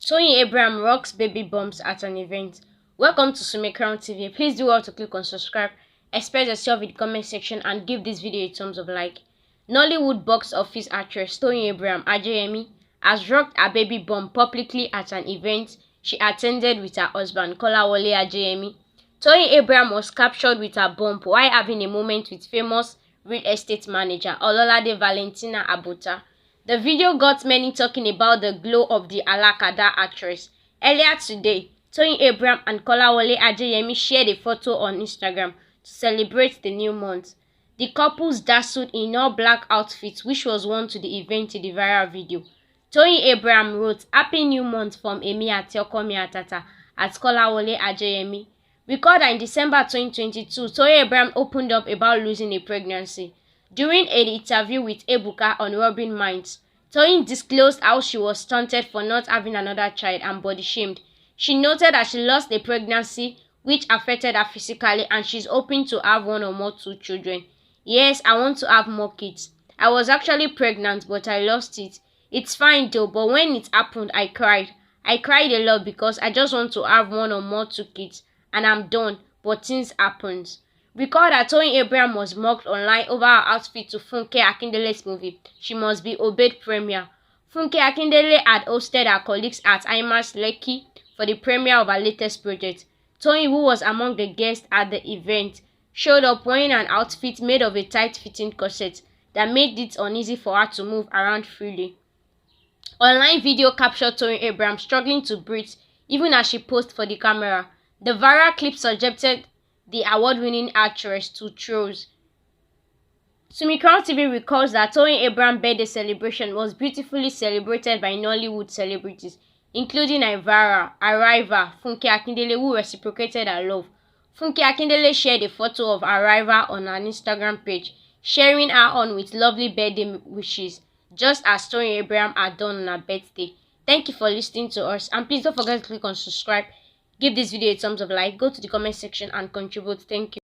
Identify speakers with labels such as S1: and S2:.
S1: Toyin Abraham rocks baby bumps at an event. Welcome to Crown TV. Please do well to click on subscribe, express yourself in the comment section, and give this video a thumbs up like. Nollywood box office actress Toyin Abraham Adeyemi has rocked her baby bump publicly at an event she attended with her husband Kolawole Adeyemi. Toyin Abraham was captured with her bump while having a moment with famous real estate manager Odunlade Valentina Abota. The video got many talking about the glow of the Alakada actress. Earlier today, Toyin Abraham and Kolawole Adeyemi shared a photo on Instagram to celebrate the new month. The couples dazzled in all-black outfits, which was worn to the event in the viral video. Toyin Abraham wrote, "Happy New Month from Emi ati Oko mi Atata at Kolawole Adeyemi." Recorded in December 2022, Toyin Abraham opened up about losing a pregnancy. During an interview with Ebuka on Robin Minds, Toyin disclosed how she was stunted for not having another child and body-shamed. She noted that she lost a pregnancy which affected her physically and she's hoping to have one or more two children. "Yes, I want to have more kids. I was actually pregnant, but I lost it. It's fine though, but when it happened, I cried. I cried a lot because I just want to have one or more two kids, and I'm done, but things happened." Recall that Toyin Abraham was mocked online over her outfit to Funke Akindele's movie She Must Be Obeyed premiere. Funke Akindele had hosted her colleagues at IMAX Lekki for the premiere of her latest project. Toyin, who was among the guests at the event, showed up wearing an outfit made of a tight-fitting corset that made it uneasy for her to move around freely. Online video captured Toyin Abraham struggling to breathe even as she posed for the camera. The viral clip subjected the award-winning actress to trolls. Crown TV recalls that Toyin Abraham's birthday celebration was beautifully celebrated by Nollywood celebrities, including Ivara, Arriva, Funke Akindele, who reciprocated her love. Funke Akindele shared a photo of Arriva on her Instagram page, sharing her on with lovely birthday wishes, just as Toyin Abraham had done on her birthday. Thank you for listening to us, and please don't forget to click on subscribe. Give this video a thumbs up like, go to the comment section and contribute. Thank you.